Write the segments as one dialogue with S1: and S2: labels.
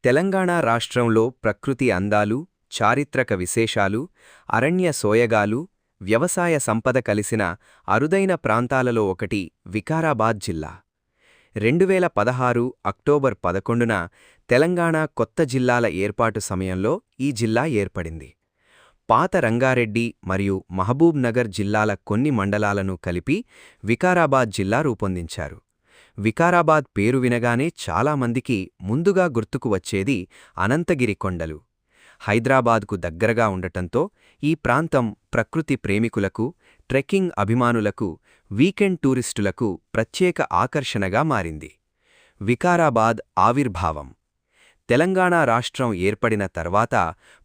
S1: తెలంగాణ రాష్ట్రంలో ప్రకృతి అందాలు, చారిత్రక విశేషాలు, అరణ్య సోయగాలు, వ్యవసాయ సంపద కలిసిన అరుదైన ప్రాంతాలలో ఒకటి వికారాబాద్ జిల్లా. 2016 అక్టోబర్ 11న తెలంగాణ కొత్త జిల్లాల ఏర్పాటు సమయంలో ఈ జిల్లా ఏర్పడింది. పాత రంగారెడ్డి మరియు మహబూబ్ నగర్ జిల్లాల కొన్ని మండలాలను కలిపి వికారాబాద్ జిల్లా రూపొందించారు. వికారాబాద్ పేరు వినగానే చాలామందికి ముందుగా గుర్తుకు వచ్చేది అనంతగిరి కొండలు. హైదరాబాద్కు దగ్గరగా ఉండటంతో ఈ ప్రాంతం ప్రకృతి ప్రేమికులకు, ట్రెక్కింగ్ అభిమానులకు, వీకెండ్ టూరిస్టులకు ప్రత్యేక ఆకర్షణగా మారింది. వికారాబాద్ ఆవిర్భావం. తెలంగాణ రాష్ట్రం ఏర్పడిన తర్వాత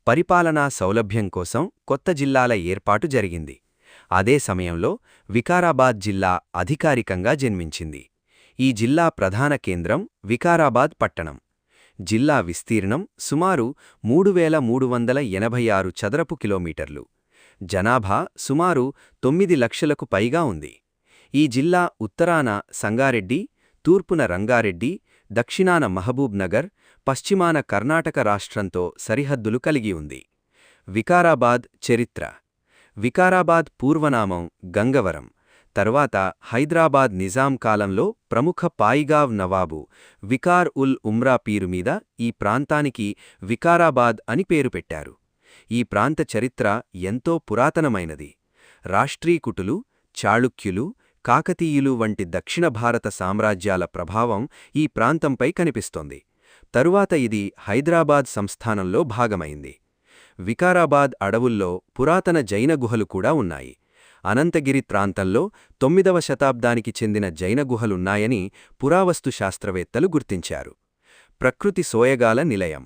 S1: పరిపాలనా సౌలభ్యం కోసం కొత్త జిల్లాల ఏర్పాటు జరిగింది. అదే సమయంలో వికారాబాద్ జిల్లా అధికారికంగా జన్మించింది. ఈ జిల్లా ప్రధాన కేంద్రం వికారాబాద్ పట్టణం. జిల్లా విస్తీర్ణం సుమారు 3386 చదరపు కిలోమీటర్లు. జనాభా సుమారు 9 లక్షలకు పైగా ఉంది. ఈ జిల్లా ఉత్తరాన సంగారెడ్డి, తూర్పున రంగారెడ్డి, దక్షిణాన మహబూబ్ నగర్, పశ్చిమాన కర్ణాటక రాష్ట్రంతో సరిహద్దులు కలిగి ఉంది. వికారాబాద్ చరిత్ర. వికారాబాద్ పూర్వనామం గంగవరం. తర్వాత హైదరాబాద్ నిజాం కాలంలో ప్రముఖ పాయిగావ్ నవాబు వికార్ ఉల్ ఉమ్రా పీరు మీద ఈ ప్రాంతానికి వికారాబాద్ అని పేరు పెట్టారు. ఈ ప్రాంత చరిత్ర ఎంతో పురాతనమైనది. రాష్ట్రీకుటులు, చాళుక్యులు, కాకతీయులు వంటి దక్షిణ భారత సామ్రాజ్యాల ప్రభావం ఈ ప్రాంతంపై కనిపిస్తోంది. తరువాత ఇది హైదరాబాద్ సంస్థానంలో భాగమైంది. వికారాబాద్ అడవుల్లో పురాతన జైన గుహలు కూడా ఉన్నాయి. అనంతగిరి ప్రాంతంలో 9వ శతాబ్దానికి చెందిన జైన గుహలున్నాయని పురావస్తు శాస్త్రవేత్తలు గుర్తించారు. ప్రకృతి సోయగాల నిలయం.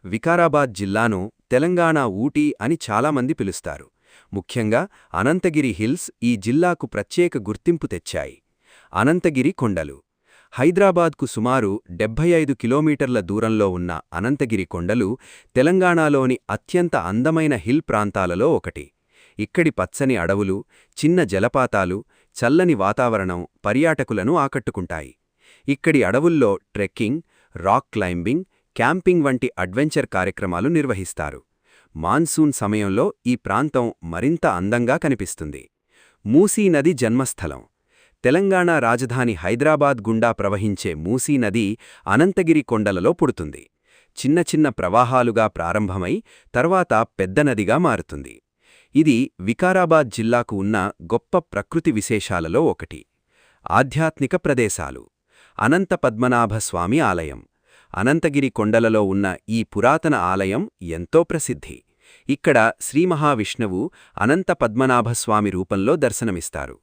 S1: వికారాబాద్ జిల్లాను తెలంగాణ ఊటీ అని చాలామంది పిలుస్తారు. ముఖ్యంగా అనంతగిరి హిల్స్ ఈ జిల్లాకు ప్రత్యేక గుర్తింపు తెచ్చాయి. అనంతగిరి కొండలు. హైదరాబాద్కు సుమారు 75 కిలోమీటర్ల దూరంలో ఉన్న అనంతగిరి కొండలు తెలంగాణలోని అత్యంత అందమైన హిల్ ప్రాంతాలలో ఒకటి. ఇక్కడి పచ్చని అడవులు, చిన్న జలపాతాలు, చల్లని వాతావరణం పర్యాటకులను ఆకట్టుకుంటాయి. ఇక్కడి అడవుల్లో ట్రెక్కింగ్, రాక్ క్లైంబింగ్, క్యాంపింగ్ వంటి అడ్వెంచర్ కార్యక్రమాలు నిర్వహిస్తారు. మాన్సూన్ సమయంలో ఈ ప్రాంతం మరింత అందంగా కనిపిస్తుంది. మూసీ నది జన్మస్థలం. తెలంగాణ రాజధాని హైదరాబాద్ గుండా ప్రవహించే మూసీ నది అనంతగిరి కొండలలో పుడుతుంది. చిన్న చిన్న ప్రవాహాలుగా ప్రారంభమై తర్వాత పెద్ద నదిగా మారుతుంది. ఇది వికారాబాద్ జిల్లాకు ఉన్న గొప్ప ప్రకృతి విశేషాలలో ఒకటి. ఆధ్యాత్మిక ప్రదేశాలు. అనంత పద్మనాభ స్వామి ఆలయం. అనంతగిరి కొండలలో ఉన్న ఈ పురాతన ఆలయం ఎంతో ప్రసిద్ధి. ఇక్కడ శ్రీమహావిష్ణువు అనంత పద్మనాభస్వామి రూపంలో దర్శనమిస్తారు.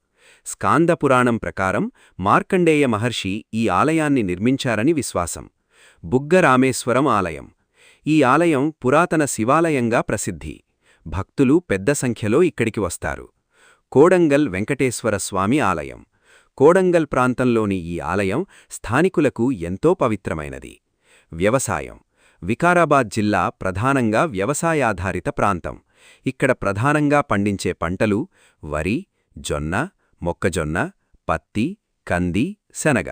S1: స్కాందపురాణం ప్రకారం మార్కండేయ మహర్షి ఈ ఆలయాన్ని నిర్మించారని విశ్వాసం. బుగ్గరామేశ్వరం ఆలయం. ఈ ఆలయం పురాతన శివాలయంగా ప్రసిద్ధి. భక్తులు పెద్ద సంఖ్యలో ఇక్కడికి వస్తారు. కోడంగల్ వెంకటేశ్వర స్వామి ఆలయం. కోడంగల్ ప్రాంతంలోని ఈ ఆలయం స్థానికులకు ఎంతో పవిత్రమైనది. వ్యవసాయం. వికారాబాద్ జిల్లా ప్రధానంగా వ్యవసాయాధారిత ప్రాంతం. ఇక్కడ ప్రధానంగా పండించే పంటలు వరి, జొన్న, మొక్కజొన్న, పత్తి, కంది, శనగ.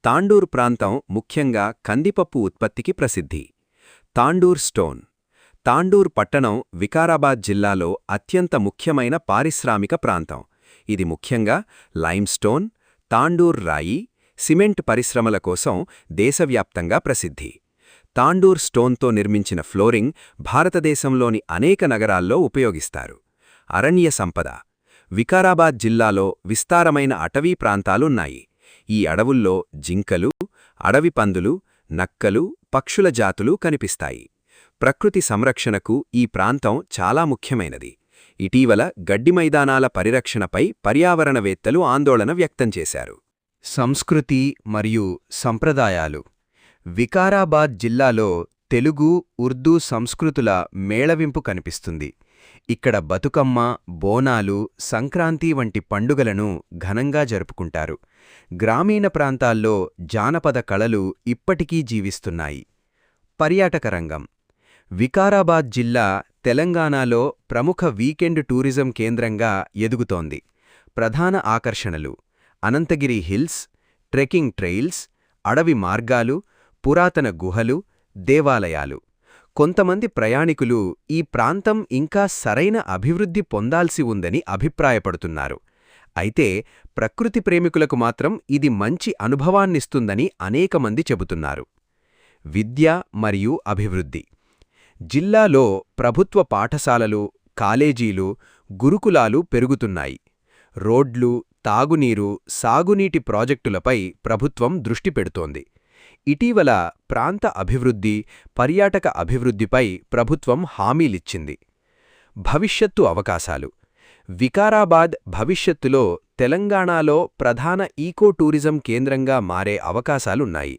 S1: తాండూర్ ప్రాంతం ముఖ్యంగా కందిపప్పు ఉత్పత్తికి ప్రసిద్ధి. తాండూర్ స్టోన్. తాండూర్ పట్టణం వికారాబాద్ జిల్లాలో అత్యంత ముఖ్యమైన పారిశ్రామిక ప్రాంతం. ఇది ముఖ్యంగా లైమ్స్టోన్, తాండూర్ రాయి, సిమెంట్ పరిశ్రమల కోసం దేశవ్యాప్తంగా ప్రసిద్ధి. తాండూర్ స్టోన్తో నిర్మించిన ఫ్లోరింగ్ భారతదేశంలోని అనేక నగరాల్లో ఉపయోగిస్తారు. అరణ్య సంపద. వికారాబాద్ జిల్లాలో విస్తారమైన అటవీ ప్రాంతాలున్నాయి. ఈ అడవుల్లో జింకలు, అడవి పందులు, నక్కలు, పక్షుల జాతులు కనిపిస్తాయి. ప్రకృతి సంరక్షణకు ఈ ప్రాంతం చాలా ముఖ్యమైనది. ఇటీవల గడ్డి మైదానాల పరిరక్షణపై పర్యావరణవేత్తలు ఆందోళన వ్యక్తం చేశారు. సంస్కృతి మరియు సంప్రదాయాలు. వికారాబాద్ జిల్లాలో తెలుగు, ఉర్దూ సంస్కృతుల మేళవింపు కనిపిస్తుంది. ఇక్కడ బతుకమ్మ, బోనాలు, సంక్రాంతి వంటి పండుగలను ఘనంగా జరుపుకుంటారు. గ్రామీణ ప్రాంతాల్లో జానపద కళలు ఇప్పటికీ జీవిస్తున్నాయి. పర్యాటక రంగం. వికారాబాద్ జిల్లా తెలంగాణలో ప్రముఖ వీకెండ్ టూరిజం కేంద్రంగా ఎదుగుతోంది. ప్రధాన ఆకర్షణలు అనంతగిరి హిల్స్, ట్రెక్కింగ్ ట్రెయిల్స్, అడవి మార్గాలు, పురాతన గుహలు, దేవాలయాలు. కొంతమంది ప్రయాణికులు ఈ ప్రాంతం ఇంకా సరైన అభివృద్ధి పొందాల్సి ఉందని అభిప్రాయపడుతున్నారు. అయితే ప్రకృతి ప్రేమికులకు మాత్రం ఇది మంచి అనుభవాన్నిస్తుందని అనేకమంది చెబుతున్నారు. విద్య మరియు అభివృద్ధి. జిల్లాలో ప్రభుత్వ పాఠశాలలు, కాలేజీలు, గురుకులాలు పెరుగుతున్నాయి. రోడ్లు, తాగునీరు, సాగునీటి ప్రాజెక్టులపై ప్రభుత్వం దృష్టి పెడుతోంది. ఇటీవల ప్రాంత అభివృద్ధి, పర్యాటక అభివృద్ధిపై ప్రభుత్వం హామీలిచ్చింది. భవిష్యత్తు అవకాశాలు. వికారాబాద్ భవిష్యత్తులో తెలంగాణలో ప్రధాన ఈకో టూరిజం కేంద్రంగా మారే అవకాశాలున్నాయి.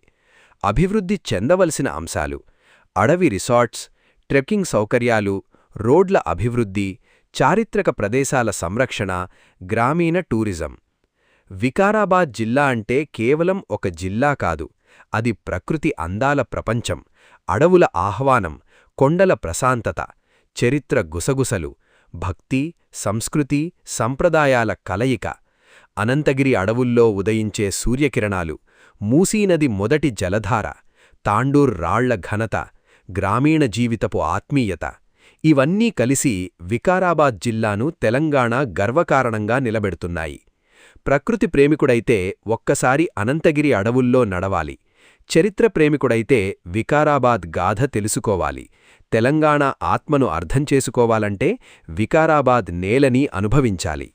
S1: అభివృద్ధి చెందవలసిన అంశాలు: అడవి రిసార్ట్స్, ట్రెక్కింగ్ సౌకర్యాలు, రోడ్ల అభివృద్ధి, చారిత్రక ప్రదేశాల సంరక్షణ, గ్రామీణ టూరిజం. వికారాబాద్ జిల్లా అంటే కేవలం ఒక జిల్లా కాదు, అది ప్రకృతి అందాల ప్రపంచం, అడవుల ఆహ్వానం, కొండల ప్రశాంతత, చరిత్ర గుసగుసలు, భక్తి, సంస్కృతి, సంప్రదాయాల కలయిక. అనంతగిరి అడవుల్లో ఉదయించే సూర్యకిరణాలు, మూసీనది మొదటి జలధార, తాండూర్ రాళ్ల ఘనత, గ్రామీణ జీవితపు ఆత్మీయత ఇవన్నీ కలిసి వికారాబాద్ జిల్లాను తెలంగాణ గర్వకారణంగా నిలబెడుతున్నాయి. ప్రకృతి ప్రేమికుడైతే ఒక్కసారి అనంతగిరి అడవుల్లో నడవాలి. చరిత్ర ప్రేమికుడైతే వికారాబాద్ గాథ తెలుసుకోవాలి. తెలంగాణ ఆత్మను అర్థం చేసుకోవాలంటే వికారాబాద్ నేలని అనుభవించాలి.